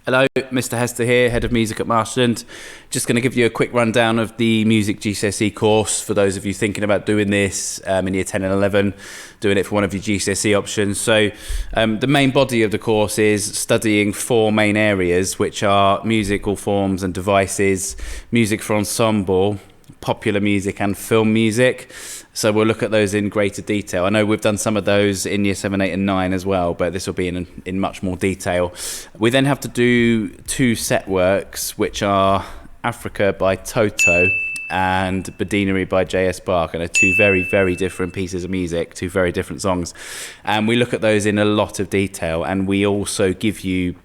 Hello, Mr. Hester here, Head of Music at Marshland. Just going to give you a quick rundown of the Music GCSE course for those of you thinking about doing this in year 10 and 11, doing it for one of your GCSE options. So the main body of the course is studying four main areas, which are musical forms and devices, music for ensemble, popular music and film music. So we'll look at those in greater detail. I know we've done some of those in year 7, 8 and 9 as well, but this will be in much more detail. We then have to do two set works, which are Africa by Toto and Bedineri by J.S. Bach, and are two very, very different pieces of music, two very different songs. And we look at those in a lot of detail, and we also give you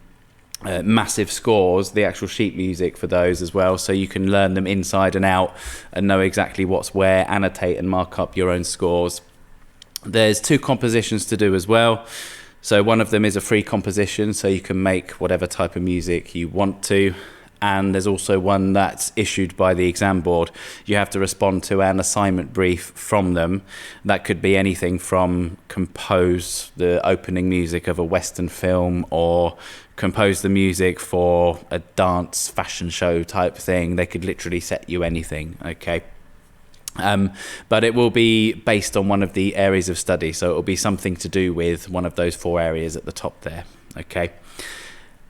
massive scores, the actual sheet music for those as well, so you can learn them inside and out and know exactly what's where, annotate and mark up your own scores. There's two compositions to do as well. So one of them is a free composition, so you can make whatever type of music you want to. And there's also one that's issued by the exam board. You have to respond to an assignment brief from them. That could be anything from compose the opening music of a Western film or compose the music for a dance fashion show type thing. They could literally set you anything, okay? But it will be based on one of the areas of study. So it will be something to do with one of those four areas at the top there, okay?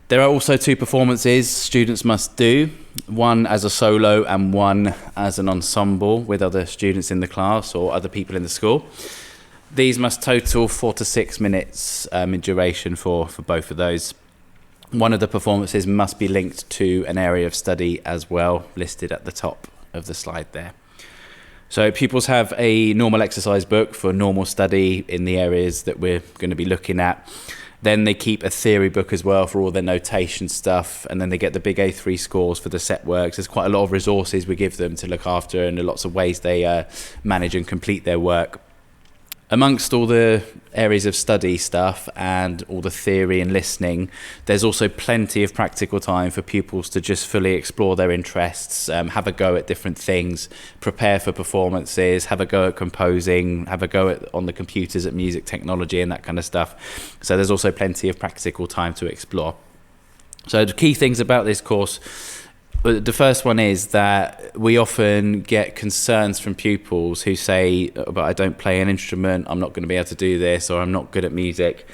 There are also two performances students must do, one as a solo and one as an ensemble with other students in the class or other people in the school. These must total 4 to 6 minutes in duration for both of those. One of the performances must be linked to an area of study as well, listed at the top of the slide there. So pupils have a normal exercise book for normal study in the areas that we're going to be looking at. Then they keep a theory book as well for all their notation stuff, and then they get the big A3 scores for the set works. There's quite a lot of resources we give them to look after, and lots of ways they manage and complete their work. Amongst all the areas of study stuff and all the theory and listening, there's also plenty of practical time for pupils to just fully explore their interests, have a go at different things, prepare for performances, have a go at composing, have a go on the computers at music technology and that kind of stuff. So there's also plenty of practical time to explore. So the key things about this course: the first one is that we often get concerns from pupils who say, but I don't play an instrument, I'm not going to be able to do this, or I'm not good at music.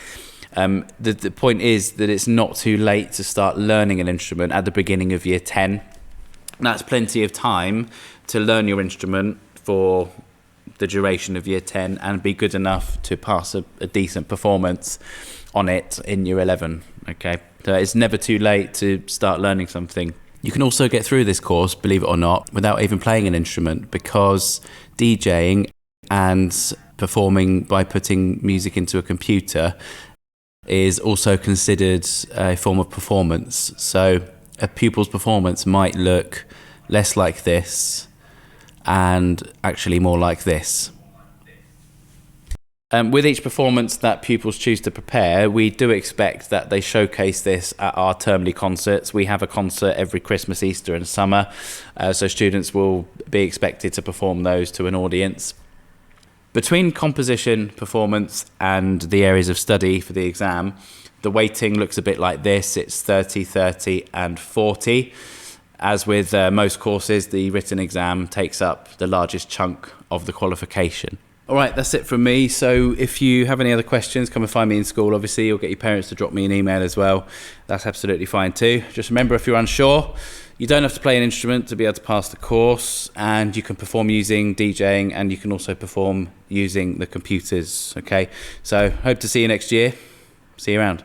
The point is that it's not too late to start learning an instrument at the beginning of year 10. That's plenty of time to learn your instrument for the duration of year 10 and be good enough to pass a decent performance on it in year 11. Okay, so it's never too late to start learning something. You can also get through this course, believe it or not, without even playing an instrument, because DJing and performing by putting music into a computer is also considered a form of performance. So a pupil's performance might look less like this and actually more like this. With each performance that pupils choose to prepare, we do expect that they showcase this at our termly concerts. We have a concert every Christmas, Easter and summer, so students will be expected to perform those to an audience. Between composition, performance and the areas of study for the exam, the weighting looks a bit like this. It's 30, 30 and 40. As with most courses, the written exam takes up the largest chunk of the qualification. All right, that's it from me. So if you have any other questions, come and find me in school, obviously, or get your parents to drop me an email as well. That's absolutely fine too. Just remember, if you're unsure, you don't have to play an instrument to be able to pass the course, and you can perform using DJing, and you can also perform using the computers, okay? So hope to see you next year. See you around.